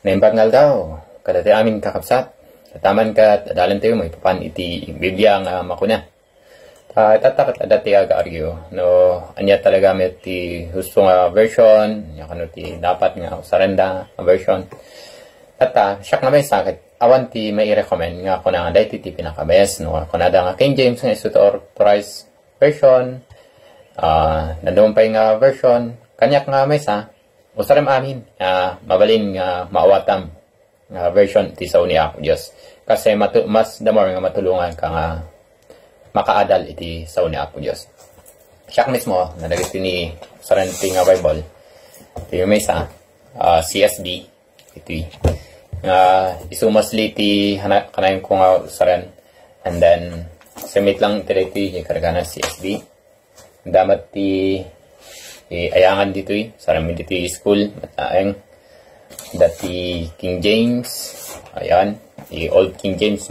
Naimbangal daw, kadati amin kakapsat. Taman ka, adalan tayo, may papan iti Biblia nga makuna. Tatakat adati aga aryo, no, anya talaga met ti gusto nga version, nya kano ti dapat nga sarenda nga version. Siyak nga may sakit, awan ti may i-recommend nga ako na nga dahil ti pinakabes, no, ako na nga King James nga isuto authorized version, nadumpay nga version, kanyak nga may sa, usaram amin, mabalin nga maawatam nga version ti sa uni ako Diyos. Kasi mas damor nga matulungan ka nga makaadal iti sa uni Apo Diyos. Siyak mismo, nalagay ni Sarenti nga Bible. Ito yung may isa, CSB. Ito isumasli ti kanayin ko nga saran. And then, submit lang iti karga na CSB. Damat ti ayangan dito sarami dito school. Mataeng. Dati King James. Ayan. Old King James.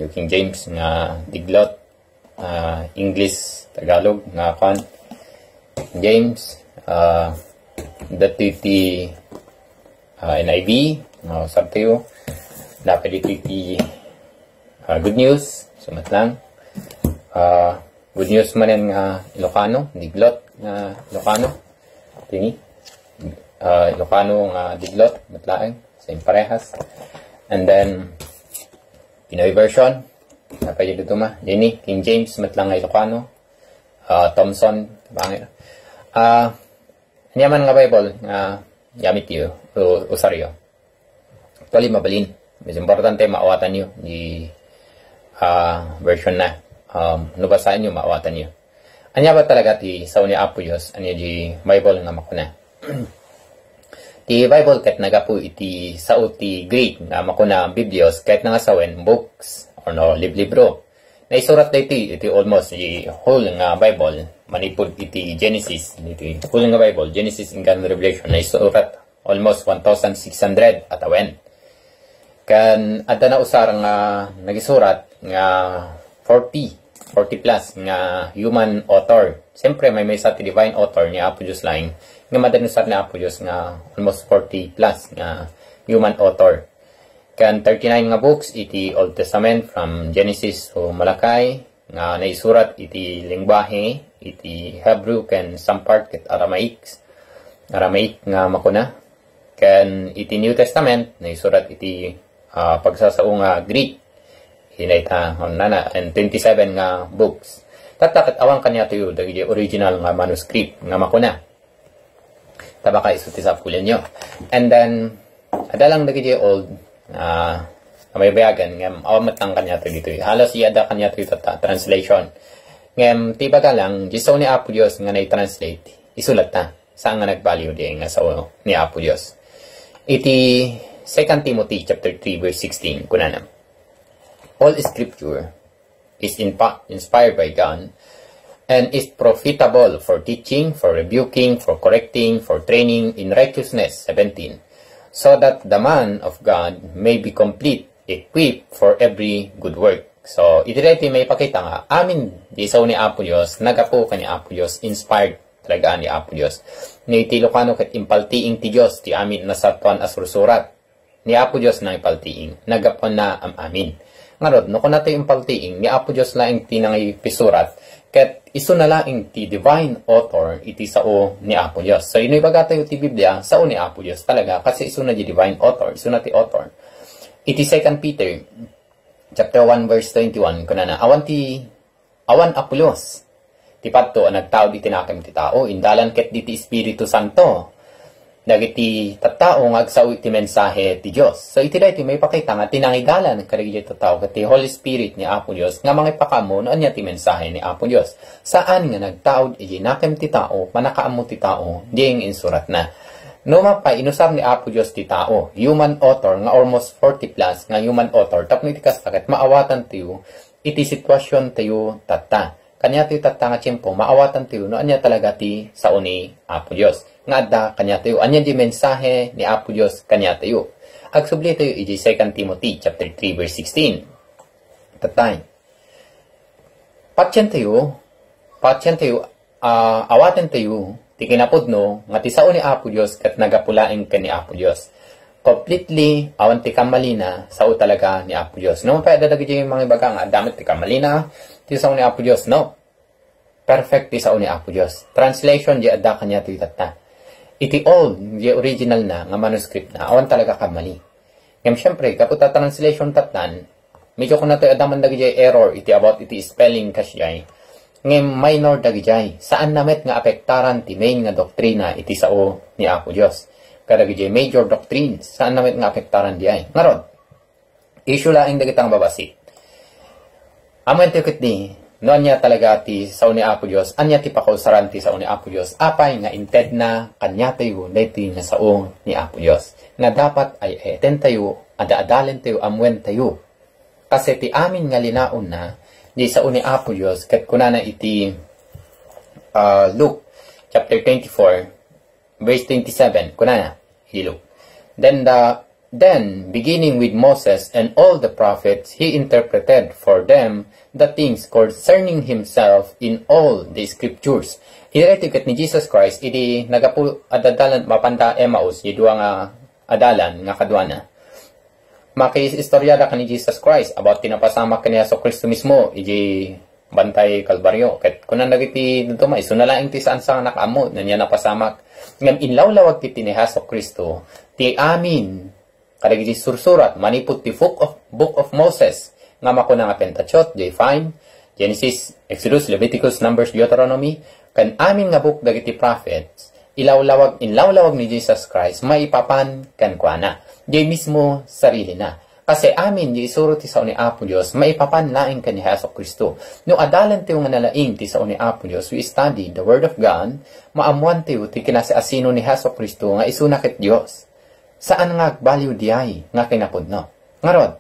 New King James nga diglot, English, Tagalog nga kan James, dati ti NIV nga sabtayo, dapat iti Good News, sumat lang, Good News manen nga Ilocano, diglot nga Ilocano, tingi, Ilocano nga diglot, matlaeng, same parehas, and then Pinoy version, napay dito Jenny, King James, matlang nga Ilocano, Thompson, bangin. Niyaman nga Bible, gamit yun, usaryo. Actually, mabalin. Mas importante, maawatan nyo, di version na. Nabasaan nyo, maawatan nyo. Anya ba talaga ti sa uni Apo Diyos, anya di Bible nga makuna. Ti Bible ket nagapu iti sao ti Greek nga makuna Biblios ket nga sawen books or no libro. Naisurat iti almost the whole nga Bible manipud iti Genesis iti whole nga Bible Genesis and Revelation naisurat almost 1,600 at awen. Kan adda na usar nga nagisurat nga 40 plus nga human author. Siyempre may sa ti divine author ni Apo Diyos laing nga madanusar ni Apo Diyos nga almost 40 plus nga human author. Kan 39 nga books iti Old Testament from Genesis to Malakay nga naisurat iti lingwahe iti Hebrew ken some part ket Aramaic nga makuna. Ken iti New Testament naisurat iti pagsasao nga Greek hinayta nana and 27 nga books. Tatakit awang kanya tayo dagiti original nga manuscript nga makuna. Tabaka isuti sa pulen nyo. And then, adalang dagiti old, may bayagan, ngam, awamat lang kanya ito dito. Halos iyada kanya ito translation. Ngam, tibaga lang, gisaw ni Apo Diyos nga na-translate, isulat na. Saan nga nag-value di nga sa ni Apo Diyos. Iti 2 Timothy chapter 3 verse 16, kunana. All scripture is inspired by God, and is profitable for teaching, for rebuking, for correcting, for training in righteousness. 17. So that the man of God may be complete, equipped for every good work. So, iti may pakita nga, amin, di sa ni Apo Diyos, nagapo ka ni Apo Diyos, inspired talaga ni Apo Diyos. Ni iti Ilocano ket impaltiing ti Diyos, ti amin nasatuan asursurat. Ni Apo Diyos na impaltiing, nagapon na amin. Ngarod, no kung nato impaltiing, ni Apo Diyos laing tinangay pisurat, ket iso na laing ti divine author iti sao ni Apo Diyos. So, ino'y baga tayo ti Biblia, sao ni Apo Diyos talaga, kasi iso na di divine author, iso na ti author. Iti 2 Peter, chapter 1, verse 21, kunana, awan Apolos, ti padto, nagtao di tinakim ti tao, indalan ket di ti Espiritu Santo, dagiti tattao nga agsaw iti mensahe ti Dios. So iti daytoy may pakita nga tinangigalan kadagiti tattao ket ti Holy Spirit ni Apo Dios nga mangipakamo no anya ti mensahe ni Apo Dios. Saan nga nagtaod iti nakem ti tao, manakaammo ti tao, dieng insurat na. No mapay inusar ni Apo Dios ti tao, human author nga almost 40 plus nga human author tapno iti kastaket maawatan tiyo iti sitwasyon tiyo tatta. Kanya tayo tatanga tiyempo, maawatan tayo, no, anya talaga ti sa uni Apo Diyos. Nga da, kanya tayo, anya di mensahe ni Apo Diyos, kanya tayo. Agsubli tayo, iti 2 Timothy, chapter 3, verse 16. Tatay. Patyan tayo, awaten tayo, ti kinapod no, nga ti sa uni Apo Diyos, kat nagapulaing ka ni Apo Diyos. completely awan ti kamali na sao talaga ni Apo Dios. No pa dadagiti yung mga ibaga nga damit ti kamali na ti sao ni Apo Dios. No. Perfect ti sao ni Apo Dios. Translation di adda kanya ti tatta. Iti old, di original na nga manuscript na awan talaga kamali. Ngam syempre kapag translation tatan, medyo kung nato adaman dagiti error iti about iti spelling kasyay. Ngem minor dagiti saan namet nga apektaran ti main nga doktrina iti sao ni Apo Dios. Kadagiti major doctrines saan namet nga apektaran di ay. Ngaron, issue laing dagitang babasit. Amen ti ket ni no anya talaga ti sao ni Apo Dios, anya ti pakausaran ti sao ni Apo Dios, apay nga inted na kanya tayo deti nga sao ni Apo Dios. Nga dapat ay eten tayo, ada-adalen tayo, amwen tayo. Kasi ti amin nga linaon na, di sao ni Apo Dios, kat kunana iti Luke chapter 24, verse 27, kunana, iti Luke. Then, beginning with Moses and all the prophets, he interpreted for them the things concerning himself in all the scriptures. Itiket ni Jesus Christ, iti nagapu adadalan mapanda Emmaus, yidua nga adalan nga kadwana. Makis-istoryada ka ni Jesus Christ about tinapasamak ka ni Yesu Kristo mismo, iti bantay Kalbaryo. Ket kunan nagiti dito may sunalaing ti saan sa nakamo na niya napasamak. Ngam inlawlawag ti ni Yesu Kristo, ti amin kadagiti sursurat maniput ti book of Moses nga makuna nga Pentateuch, J5, Genesis, Exodus, Leviticus, Numbers, Deuteronomy, kan amin nga book dagiti prophets, inlawlawag ni Jesus Christ maipapan kan kuana. Di mismo sarili na. Kasi amin di isuro ti sao ni Apo Dios maipapan laing kan ni Hesus Kristo. No adalan tiyo nga nalaing ti sao ni Apo Dios, we study the Word of God, maamuan tiyo ti kinasiasino ni Hesus Kristo nga isunakit Dios. Saan nga value di ay nga kinapudno? Ngarod,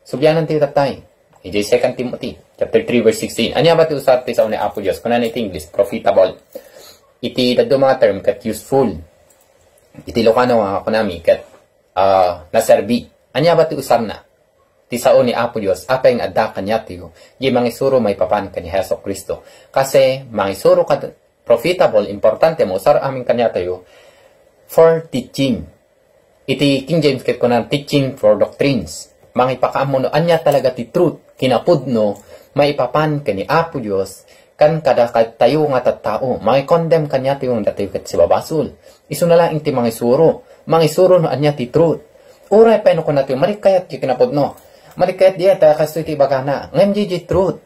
subyanan tiyo tatay. EJ 2 Timothy, chapter 3, verse 16. Anya ba ti usar ti sao ni Apo Dios? Kunan iti English, profitable. Iti daddo mga term kat useful. Iti Ilocano nga kunami kat naserbi. Anya ba ti usar na? Ti sao ni Apo Dios, apay nga adda kanya tiyo. Di mangisuro may papan kani Hesus Kristo. Kasi mangisuro ka profitable, importante mo usar aming kanya tayo for teaching. Iti King James ket kunan teaching for doctrines. Mangipakaamo no anya talaga ti truth kinapudno maipapan kani Apo Dios kan kada tayo nga tattao mangikondem kanya ti yung dati ket si babasol. Isu na lang ti mangisuro no anya ti truth. Uray pa no kun natin marikayat ti kinapudno. Marikayat diya ta kastoy ti bagana. Ngem di truth.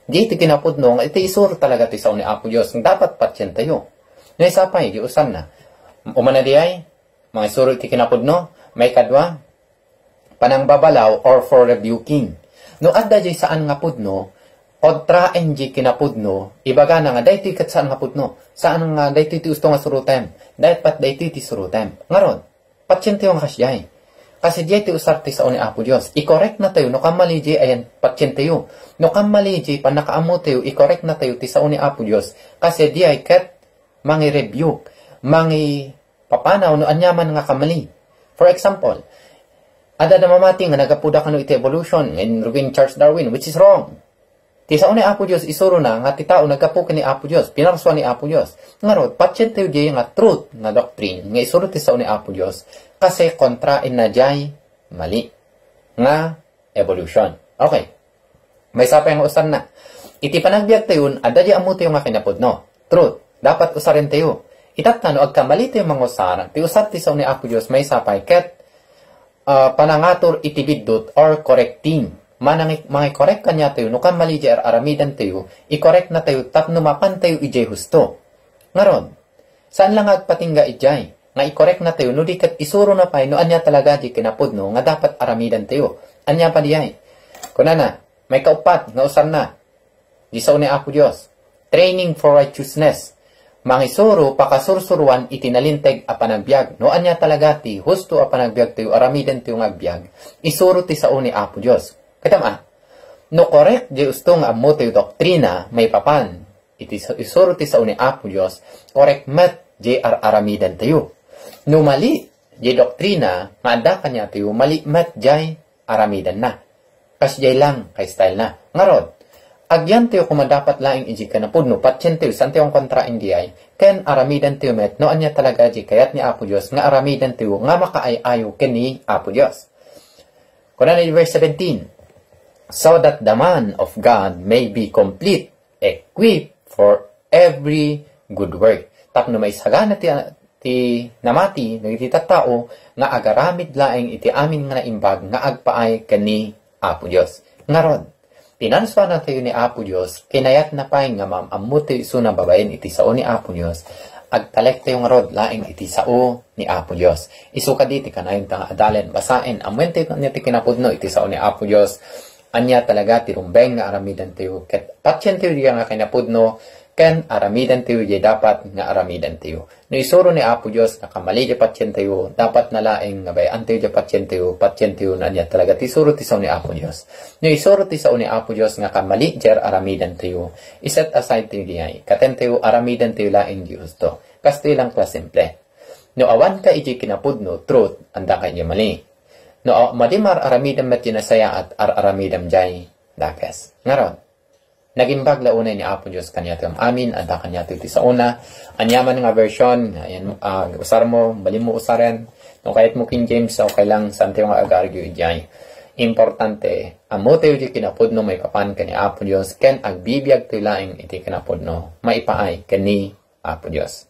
Di ti kinapudno iti isuro talaga ti sao ni Apo Dios. Dapat patyen tayo. No isa pa di usan na. Umana di ay mga isuro iti kinapudno, may kadwa, panangbabalaw or for rebuking. No adda di saan nga pudno, kontraen di kinapudno, ibaga na nga, dahi kat saan nga pudno, saan nga dahi ti gusto nga surutem, dahi pat dahi ti surutem. Ngaron, patsyen tayo nga kasyay. Kasi di ti usar ti sao ni Apo Dios. I-correct na tayo, no kamali di ayan, patsyen tayo. No kamali di, panakaamo tayo, i-correct na tayo ti sao ni Apo Dios. Kasi di ay kat, mangi-rebuke, papanaw no anyaman nga kamali. For example, ada na mamati nga nagapuda kano iti evolution in Ruben Charles Darwin, which is wrong. Ti sao ni Apo Dios isuro na nga ti tao nagapu ni Apo Dios, pinarsuan ni Apo Dios. Ngarod, patyen tayo di nga truth nga doctrine nga isuro ti sao ni Apo Dios kasi kontrain na jay mali nga evolution. Okay. May sapay nga usan na. Iti panagbiag tayo, ada di amo tayo nga kinapudno. Truth. Dapat usarin tayo. Itatano, agkamali tayo mga usaran. Ti usar ti sao ni Apo Dios may sapay ket panangator itibidot or correcting. Mga correct kanya tayo, no kan mali jay aramidan tayo, i-correct na tayo, tapno mapan tayo ijay husto. Ngaron, saan lang agpatingga ijay? Nga i-correct na tayo, no di kat isuro na pay, no anya talaga di kinapudno, nga dapat aramidan tayo. Anya pa diyay? Kunana, may kaupat, nga usar na. Di sao ni Apo Dios. Training for righteousness. Mangisuro pakasursuruan itinalinteg a panagbiag. No anya talaga ti husto a panagbiag tayo aramiden tayo nga agbiag. Isuro ti sao ni Apo Dios. Katama. No correct di usto nga amo tayo doktrina may papan. Isuro ti sao ni Apo Dios. Correct met di aramiden tayo. No mali di doktrina nga ada kanya tayo mali met di aramidan na. Kas di lang kay style na. Ngarod. Agyan tayo kung dapat laing iji ka na pudno, patyen tayo, saan tayo ang kontra hindi ay, ken aramidan tayo met, no anya talaga di kayat ni Apo Diyos, nga aramidan tayo, nga makaayayo ken ni Apo Diyos. Kuna na verse 17, so that the man of God may be complete, equipped for every good work. Tapno may sagana ti namati, iti tao, nga agaramid laeng iti amin nga naimbag, nga agpaay kani Apo Diyos. Ngarod, pinanswa na tayo ni Apo Diyos, kinayat na pa'y nga maamuti iso na babayin iti sao ni Apo Diyos, agtalek tayo nga rod, laing iti sao ni Apo Diyos. Isu ka diti ka na yung adalen, basain, amuin tayo niya ti kinapudno, iti sao ni Apo Diyos, anya talaga tirumbeng nga aramidan tayo, ket patsyan tayo diya nga kinapudno, ken aramidan tayo di dapat nga aramidan tayo. No isuro ni Apo Diyos na kamali di patsyan tayo, dapat nalaing nga bayan tayo di patsyan tayo na niya talaga tisuro ti sao ni Apo Diyos. No isuro ti sao ni Apo Diyos nga kamali jer aramidan tayo, iset aside tayo diay, katen tayo aramidan tayo laing Diyos to. Kasto lang kla simple. No awan ka iti kinapudno, truth, anda ka di mali. No malimar aramidan met tinasaya at aramidam jay dakes. Ngaron, nagimbag launay ni Apo Diyos kanya ito amin, anda kanya ito sa una. Anyaman nga version, ayan, usar mo, bali mo usaren. No, kahit mo King James, okay lang, sante nga agargyo ijay. Importante, amo tayo di kinapudno may kapan kani Apo Diyos, ken agbibiyag tayo laing iti kinapudno, maipaay kani Apo Diyos.